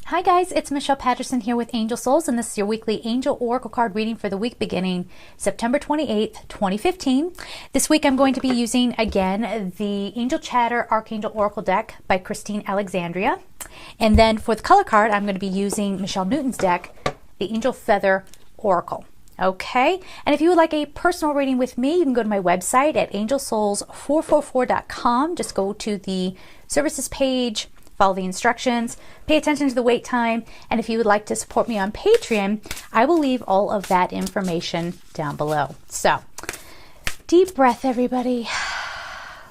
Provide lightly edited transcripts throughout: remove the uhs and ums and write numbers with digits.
Hi guys, it's Michelle Patterson here with Angel Souls, and this is your weekly Angel Oracle card reading for the week beginning September 28th, 2015. This week I'm going to be using, again, the Angel Chatter Archangel Oracle deck by Christine Alexandria. And then for the color card, I'm going to be using Michelle Newton's deck, the Angel Feather Oracle. Okay, and if you would like a personal reading with me, you can go to my website at angelsouls444.com. Just go to the services page, follow the instructions, pay attention to the wait time, and if you would like to support me on Patreon, I will leave all of that information down below. So, deep breath, everybody.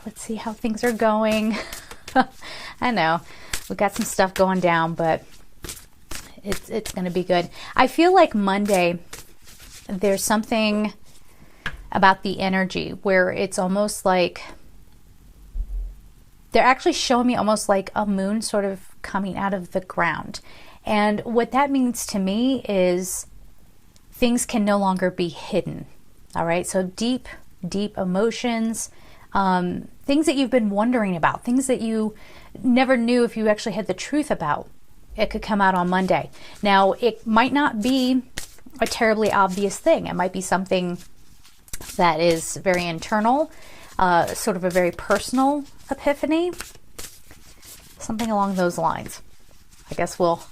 Let's see how things are going. I know, we got some stuff going down, but it's going to be good. I feel like Monday, there's something about the energy where it's almost like they're actually showing me almost like a moon sort of coming out of the ground. And what that means to me is things can no longer be hidden. All right. So deep emotions, things that you've been wondering about, things that you never knew if you actually had the truth about, it could come out on Monday. Now, it might not be a terribly obvious thing. It might be something that is very internal, sort of a very personal epiphany, something along those lines. I guess we'll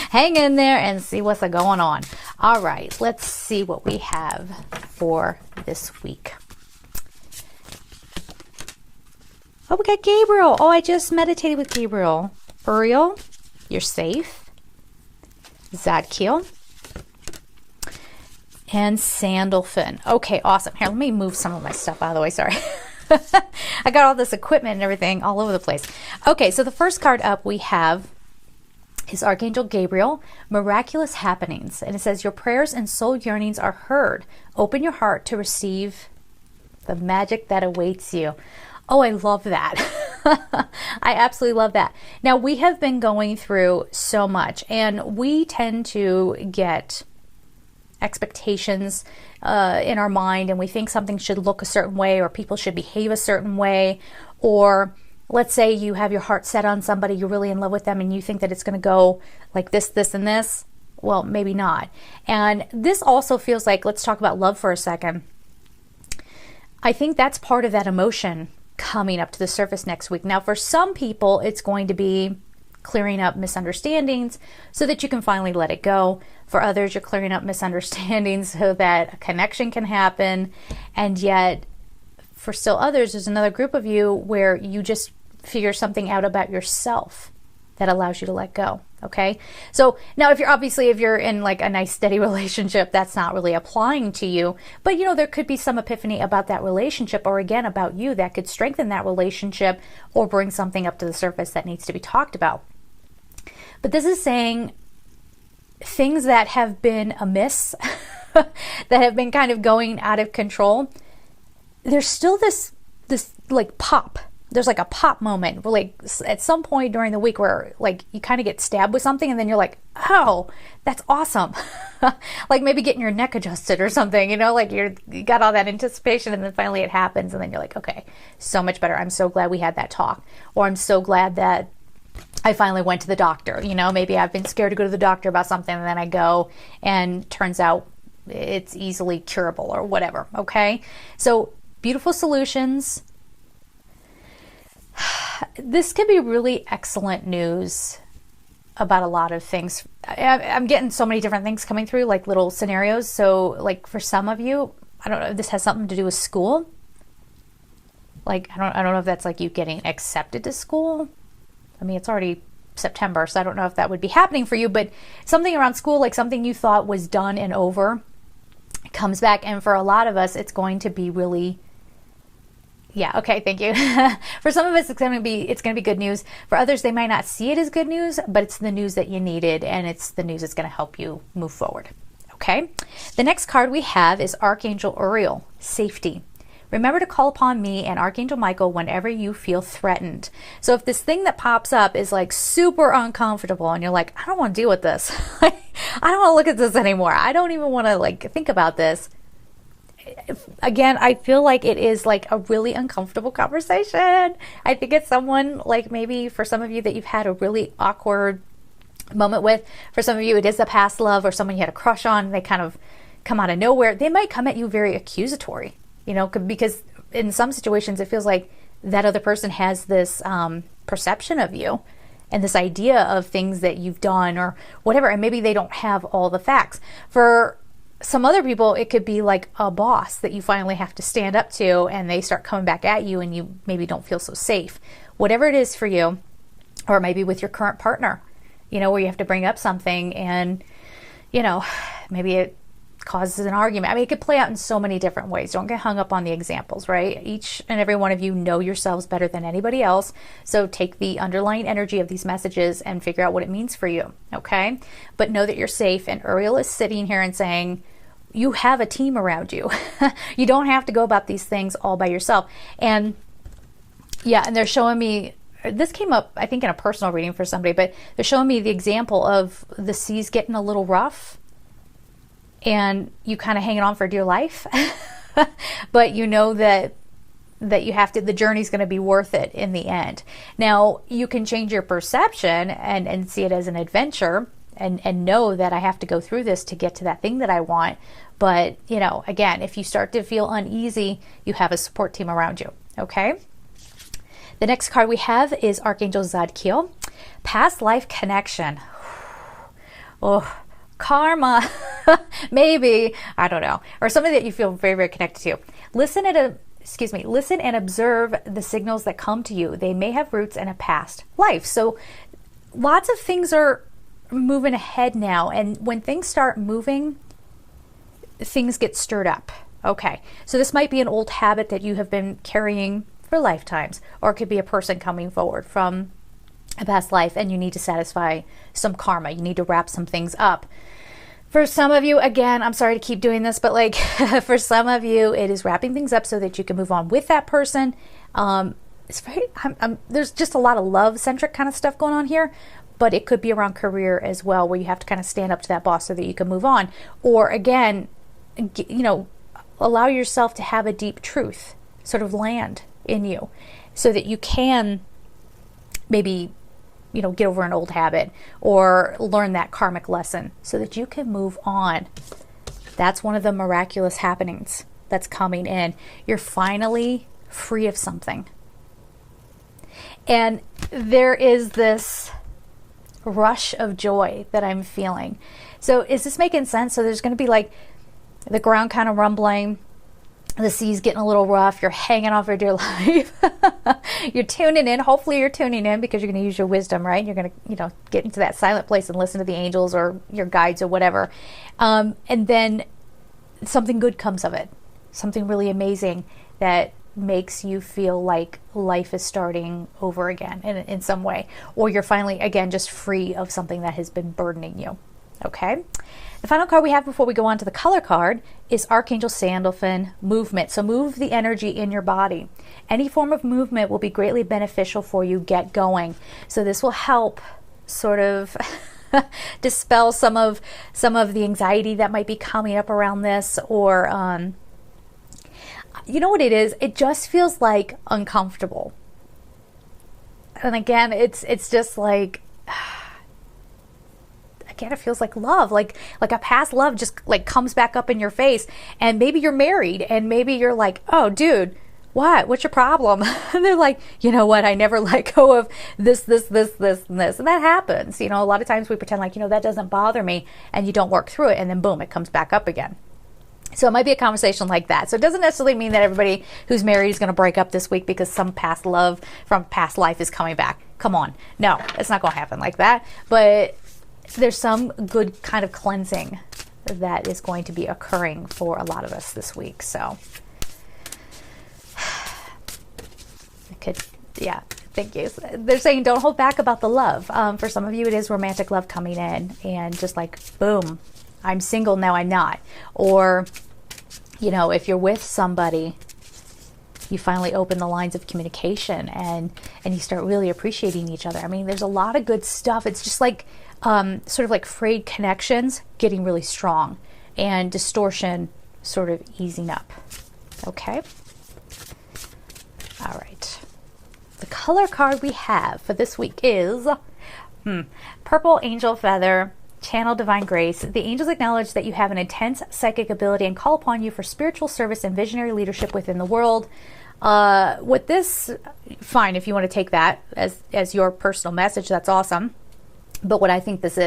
hang in there and see what's going on. All right, let's see what we have for this week. Oh, we got Gabriel. Oh, I just meditated with Gabriel. Uriel, you're safe. Zadkiel. And Sandalphon. Okay, awesome. Here, let me move some of my stuff out of the way. Sorry. I got all this equipment and everything all over the place. Okay, so the first card up we have is Archangel Gabriel, Miraculous Happenings. And it says, your prayers and soul yearnings are heard. Open your heart to receive the magic that awaits you. Oh, I love that. I absolutely love that. Now, we have been going through so much, and we tend to get expectations in our mind, and we think something should look a certain way, or people should behave a certain way, or let's say you have your heart set on somebody, you're really in love with them, and you think that it's going to go like this, this, and this. Well, maybe not. And this also feels like, let's talk about love for a second. I think that's part of that emotion coming up to the surface next week. Now, for some people, it's going to be clearing up misunderstandings so that you can finally let it go. For others, you're clearing up misunderstandings so that a connection can happen. And yet, for still others, there's another group of you where you just figure something out about yourself that allows you to let go. Okay. So now if you're in like a nice steady relationship, that's not really applying to you, but there could be some epiphany about that relationship, or again, about you, that could strengthen that relationship or bring something up to the surface that needs to be talked about. But this is saying things that have been amiss, that have been kind of going out of control. There's still this like pop. There's like a pop moment where, like, at some point during the week where, like, you kind of get stabbed with something and then you're like, oh, that's awesome. Like maybe getting your neck adjusted or something, like you got all that anticipation, and then finally it happens, and then you're like, okay, so much better. I'm so glad we had that talk. Or I'm so glad that I finally went to the doctor. Maybe I've been scared to go to the doctor about something, and then I go and turns out it's easily curable or whatever. Okay. So beautiful solutions. This could be really excellent news about a lot of things. I'm getting so many different things coming through, like little scenarios. So like for some of you, I don't know if this has something to do with school. Like, I don't know if that's like you getting accepted to school. I mean, it's already September, so I don't know if that would be happening for you, but something around school, like something you thought was done and over, comes back. And for a lot of us, it's going to be really, yeah, okay, thank you. For some of us, it's going to be good news. For others, they might not see it as good news, but it's the news that you needed, and it's the news that's going to help you move forward. Okay. The next card we have is Archangel Uriel, Safety. Remember to call upon me and Archangel Michael whenever you feel threatened. So if this thing that pops up is like super uncomfortable and you're like, I don't want to deal with this. I don't want to look at this anymore. I don't even want to like think about this. Again, I feel like it is like a really uncomfortable conversation. I think it's someone like maybe for some of you that you've had a really awkward moment with. For some of you, it is a past love or someone you had a crush on. They kind of come out of nowhere. They might come at you very accusatory, you know, because in some situations it feels like that other person has this perception of you and this idea of things that you've done or whatever, and maybe they don't have all the facts. For some other people, it could be like a boss that you finally have to stand up to, and they start coming back at you and you maybe don't feel so safe. Whatever it is for you, or maybe with your current partner, you know, where you have to bring up something and, you know, maybe it causes an argument. I mean, it could play out in so many different ways. Don't get hung up on the examples, right? Each and every one of you know yourselves better than anybody else. So take the underlying energy of these messages and figure out what it means for you, okay? But know that you're safe. And Uriel is sitting here and saying, you have a team around you. You don't have to go about these things all by yourself. And yeah, and they're showing me, this came up, I think, in a personal reading for somebody, but they're showing me the example of the seas getting a little rough and you kind of hanging on for dear life. But you know that you have to, the journey's going to be worth it in the end. Now, you can change your perception and see it as an adventure and know that I have to go through this to get to that thing that I want. But, you know, again, if you start to feel uneasy, you have a support team around you, okay? The next card we have is Archangel Zadkiel. Past life connection. Oh, karma. Maybe. I don't know. Or something that you feel very, very connected to. Listen and observe the signals that come to you. They may have roots in a past life. So lots of things are moving ahead now. And when things start moving, things get stirred up. Okay. So this might be an old habit that you have been carrying for lifetimes, or it could be a person coming forward from a past life and you need to satisfy some karma. You need to wrap some things up. For some of you, again, I'm sorry to keep doing this, but like for some of you, it is wrapping things up so that you can move on with that person. It's very, there's just a lot of love-centric kind of stuff going on here, but it could be around career as well, where you have to kind of stand up to that boss so that you can move on. Or again, you know, allow yourself to have a deep truth sort of land in you so that you can maybe, you know, get over an old habit or learn that karmic lesson so that you can move on. That's one of the miraculous happenings that's coming in. You're finally free of something. And there is this rush of joy that I'm feeling. So is this making sense? So there's going to be like the ground kind of rumbling, the sea's getting a little rough, you're hanging on for dear life. You're tuning in. Hopefully you're tuning in because you're going to use your wisdom, right? You're going to, you know, get into that silent place and listen to the angels or your guides or whatever. And then something good comes of it. Something really amazing that makes you feel like life is starting over again in some way. Or you're finally, again, just free of something that has been burdening you. Okay? The final card we have before we go on to the color card is Archangel Sandalphon, movement. So move the energy in your body. Any form of movement will be greatly beneficial for you. Get going. So this will help sort of dispel some of the anxiety that might be coming up around this, or you know what it is? It just feels like uncomfortable. And again, it's just like, again, it feels like love, like a past love just like comes back up in your face. And maybe you're married and maybe you're like, oh dude, what's your problem? And they're like, you know what, I never let go of this, and this. And that happens. You know, a lot of times we pretend like, you know, that doesn't bother me, and you don't work through it, and then boom, it comes back up again. So it might be a conversation like that. So it doesn't necessarily mean that everybody who's married is going to break up this week because some past love from past life is coming back. Come on. No, it's not going to happen like that. But there's some good kind of cleansing that is going to be occurring for a lot of us this week. So it could, yeah, thank you. They're saying don't hold back about the love. For some of you, it is romantic love coming in, and just like, boom, I'm single, now I'm not. Or, you know, if you're with somebody, you finally open the lines of communication and you start really appreciating each other. I mean, there's a lot of good stuff. It's just like sort of like frayed connections getting really strong and distortion sort of easing up. Okay? All right. The color card we have for this week is Purple angel feather, channel divine grace. The angels acknowledge that you have an intense psychic ability and call upon you for spiritual service and visionary leadership within the world. With this, fine, if you want to take that as your personal message, that's awesome. But what I think this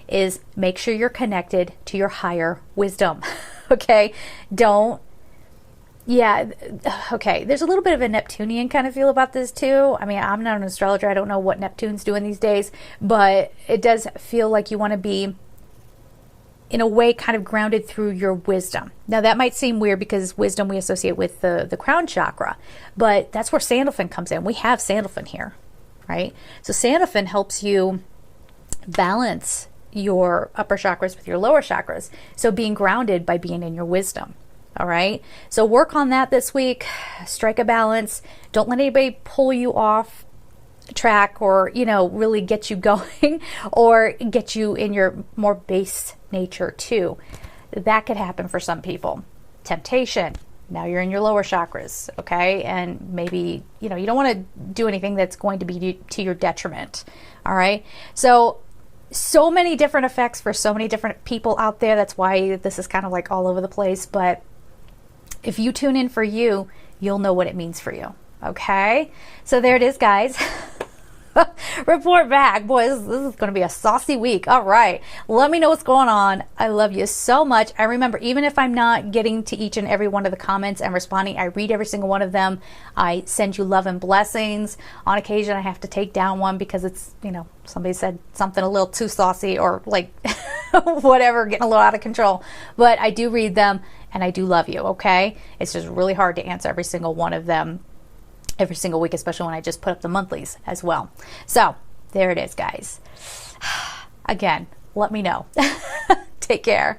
is make sure you're connected to your higher wisdom. Okay? Okay, there's a little bit of a Neptunian kind of feel about this too. I mean, I'm not an astrologer. I don't know what Neptune's doing these days, but it does feel like you want to be, in a way, kind of grounded through your wisdom. Now, that might seem weird because wisdom we associate with the crown chakra, but that's where Sandalphon comes in. We have Sandalphon here, right? So Sandalphon helps you balance your upper chakras with your lower chakras. So being grounded by being in your wisdom. All right. So work on that this week. Strike a balance. Don't let anybody pull you off track or, really get you going or get you in your more base nature too. That could happen for some people. Temptation. Now you're in your lower chakras. Okay. And maybe, you don't want to do anything that's going to be to your detriment. All right. So many different effects for so many different people out there. That's why this is kind of like all over the place. But if you tune in for you, you'll know what it means for you. Okay? So there it is, guys. Report back. Boy, this is going to be a saucy week. All right. Let me know what's going on. I love you so much. I remember, even if I'm not getting to each and every one of the comments and responding, I read every single one of them. I send you love and blessings. On occasion, I have to take down one because it's, somebody said something a little too saucy or like whatever, getting a little out of control. But I do read them and I do love you, okay? It's just really hard to answer every single one of them every single week, especially when I just put up the monthlies as well. So there it is, guys. Again, let me know. Take care.